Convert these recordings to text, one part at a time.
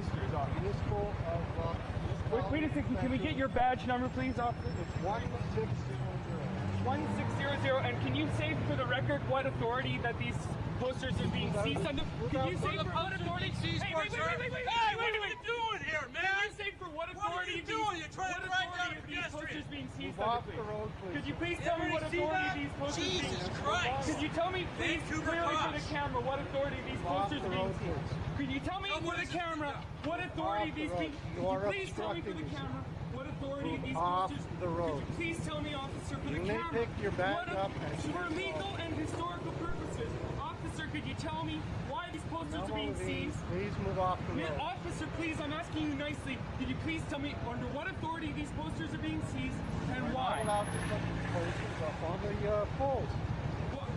posters, officer? Municipal of... Wait a second, can we get your badge number, please, officer? It's 1600. 1600, and can you say for the record what authority that these posters are being seized under? Can you say for what authority? Hey, wait, what are you doing here, man? Can you say for what authority these posters being seized under, please? Could you please tell me what authority these posters are being seized? Jesus Christ! Could you tell me, please, clearly for the camera, what authority these posters are being seized? Could you tell me for the camera what authority these people? Could you please tell me for the camera what authority these posters? Could you please tell me, officer, for the camera? Pick your back up for legal and historical purposes. Officer, could you tell me why these posters are being seized? Please move off the road. Officer, please, I'm asking you nicely. Could you please tell me under what authority these posters are being seized and why? We're not allowed to put the posters up on the poles.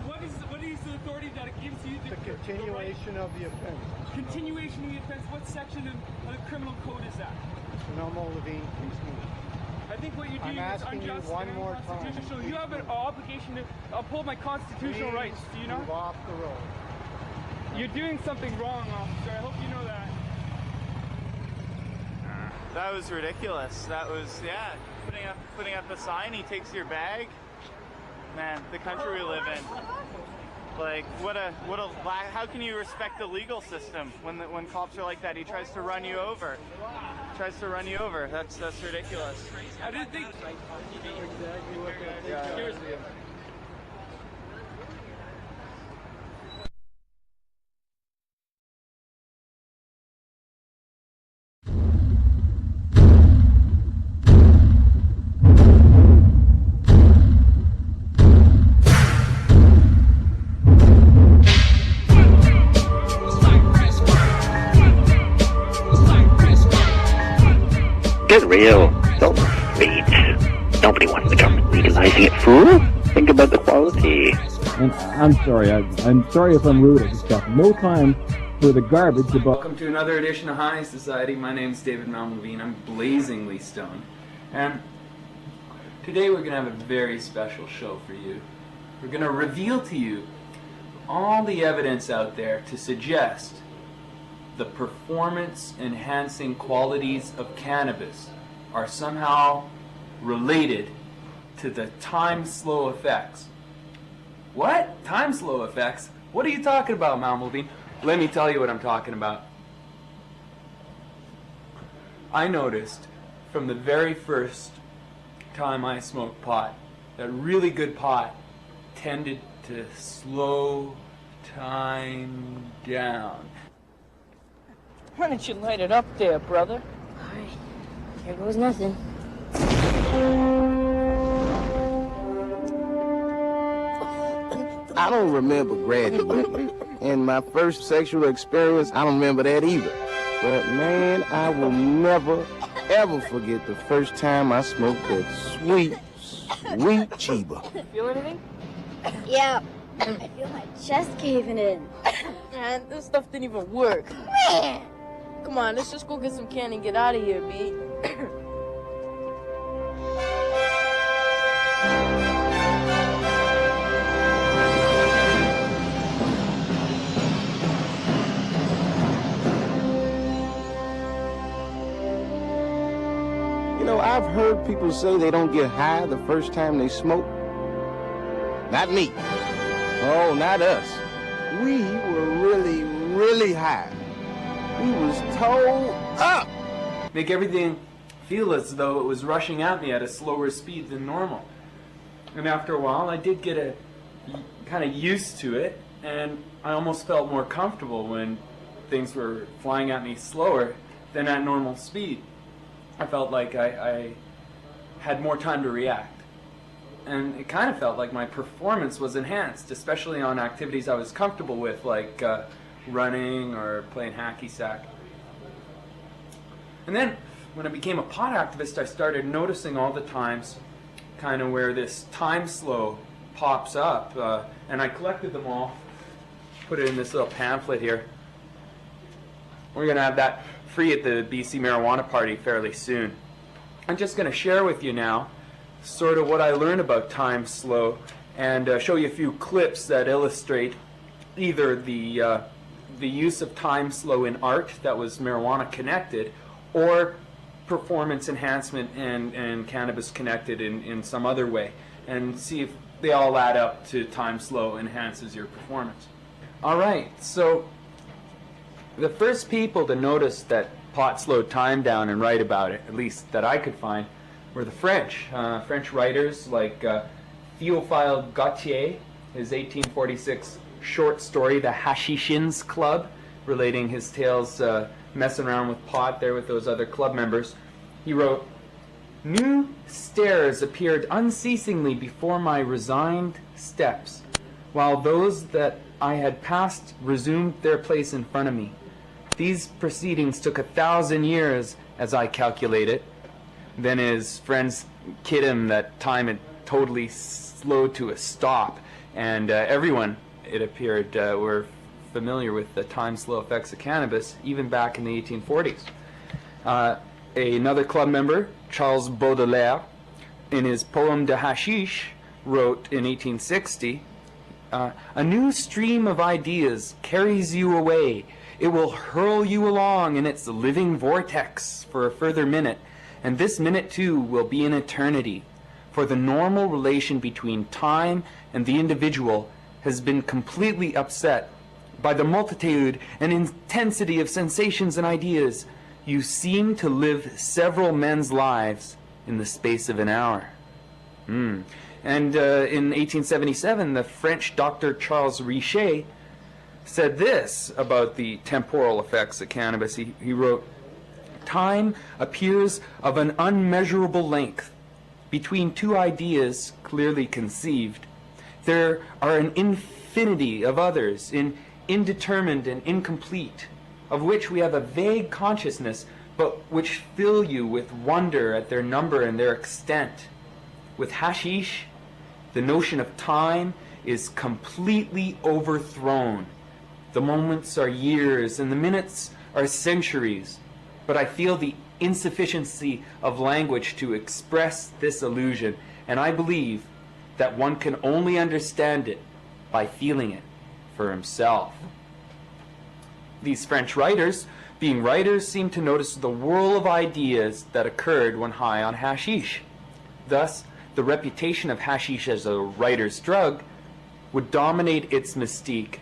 What is the authority that it gives you? The continuation of the offense. Continuation of the offense. What section of the criminal code is that? Malmo-Levine, please move. I think what you're doing is unjust and unconstitutional. You have an obligation to uphold my constitutional rights. Do you know? Move off the road. You're doing something wrong, officer. I hope you know that. That was ridiculous. That was, yeah, putting up a sign. He takes your bag. Man, the country we live in. Like, how can you respect the legal system when cops are like that? He tries to run you over. That's ridiculous. I didn't think. Exactly what Get real. Don't read. Nobody wants the government legalizing it, fool. Think about the quality. And I'm sorry. I'm sorry if I'm rude. I just got no time for the garbage about... Welcome to another edition of High Society. My name's David Malmo-Levine. I'm blazingly stoned. And today we're going to have a very special show for you. We're going to reveal to you all the evidence out there to suggest the performance-enhancing qualities of cannabis are somehow related to the time-slow effects. What? Time-slow effects? What are you talking about, Malmo-Levine? Let me tell you what I'm talking about. I noticed from the very first time I smoked pot that really good pot tended to slow time down. Why don't you light it up there, brother? Alright, here goes nothing. I don't remember graduating. And my first sexual experience, I don't remember that either. But man, I will never, ever forget the first time I smoked that sweet, sweet Chiba. Feel anything? Yeah, I feel my chest caving in. Man, this stuff didn't even work. Man! Come on, let's just go get some candy and get out of here, B. You know, I've heard people say they don't get high the first time they smoke. Not me. Oh, not us. We were really, really high. We was told up. Make everything feel as though it was rushing at me at a slower speed than normal. And after a while, I did get kind of used to it, and I almost felt more comfortable when things were flying at me slower than at normal speed. I felt like I had more time to react. And it kind of felt like my performance was enhanced, especially on activities I was comfortable with, like running or playing hacky sack. And then when I became a pot activist, I started noticing all the times kind of where this time slow pops up, and I collected them all, put it in this little pamphlet here. We're going to have that free at the BC Marijuana Party fairly soon. I'm just going to share with you now sort of what I learned about time slow and show you a few clips that illustrate either the the use of time slow in art that was marijuana connected, or performance enhancement and cannabis connected in some other way, and see if they all add up to time slow enhances your performance. All right, so the first people to notice that pot slowed time down and write about it, at least that I could find, were the French. French writers like Théophile Gautier, his 1846 short story, The Hashishins Club, relating his tales messing around with pot there with those other club members. He wrote, "New stairs appeared unceasingly before my resigned steps, while those that I had passed resumed their place in front of me. These proceedings took 1,000 years, as I calculate it." Then his friends kid him that time had totally slowed to a stop, and everyone, it appeared, were familiar with the time slow effects of cannabis, even back in the 1840s. Another club member, Charles Baudelaire, in his poem De Hashish, wrote in 1860, "A new stream of ideas carries you away. It will hurl you along in its living vortex for a further minute, and this minute too will be an eternity, for the normal relation between time and the individual has been completely upset by the multitude and intensity of sensations and ideas. You seem to live several men's lives in the space of an hour." And in 1877, the French doctor Charles Richet said this about the temporal effects of cannabis. He wrote, "Time appears of an unmeasurable length. Between two ideas clearly conceived, there are an infinity of others, indeterminate and incomplete, of which we have a vague consciousness, but which fill you with wonder at their number and their extent. With hashish, the notion of time is completely overthrown. The moments are years and the minutes are centuries, but I feel the insufficiency of language to express this illusion, and I believe that one can only understand it by feeling it for himself." These French writers, being writers, seem to notice the whirl of ideas that occurred when high on hashish. Thus, the reputation of hashish as a writer's drug would dominate its mystique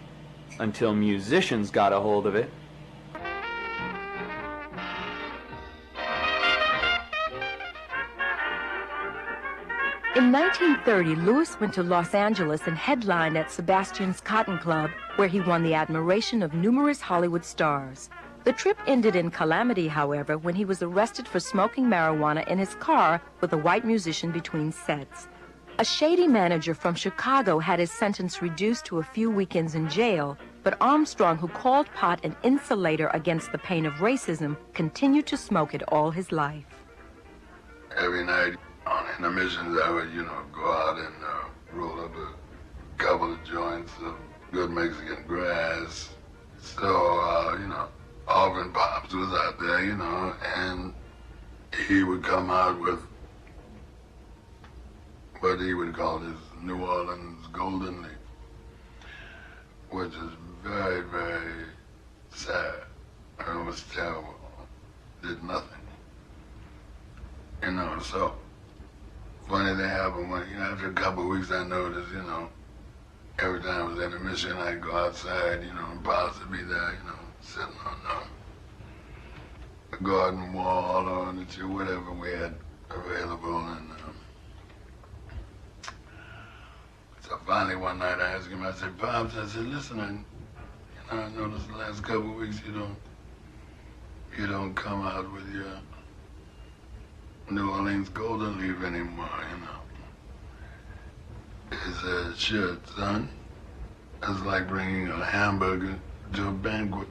until musicians got a hold of it. In 1930, Lewis went to Los Angeles and headlined at Sebastian's Cotton Club, where he won the admiration of numerous Hollywood stars. The trip ended in calamity, however, when he was arrested for smoking marijuana in his car with a white musician between sets. A shady manager from Chicago had his sentence reduced to a few weekends in jail, but Armstrong, who called pot an insulator against the pain of racism, continued to smoke it all his life. Every night on intermissions, I would, go out and roll up a couple of joints of good Mexican grass. So, Alvin Pops was out there, and he would come out with what he would call his New Orleans Golden Leaf, which is very, very sad. It was terrible. Did nothing. So funny thing happened when, after a couple of weeks I noticed, every time I was in a mission, I'd go outside, and Pops would be there, sitting on the garden wall or on the tree, whatever we had available. And so finally one night I asked him, I said, "Pops," I said, "listen, I noticed the last couple of weeks you don't come out with your New Orleans Golden Leaf anymore, He said, "Shit, son, it's like bringing a hamburger to a banquet."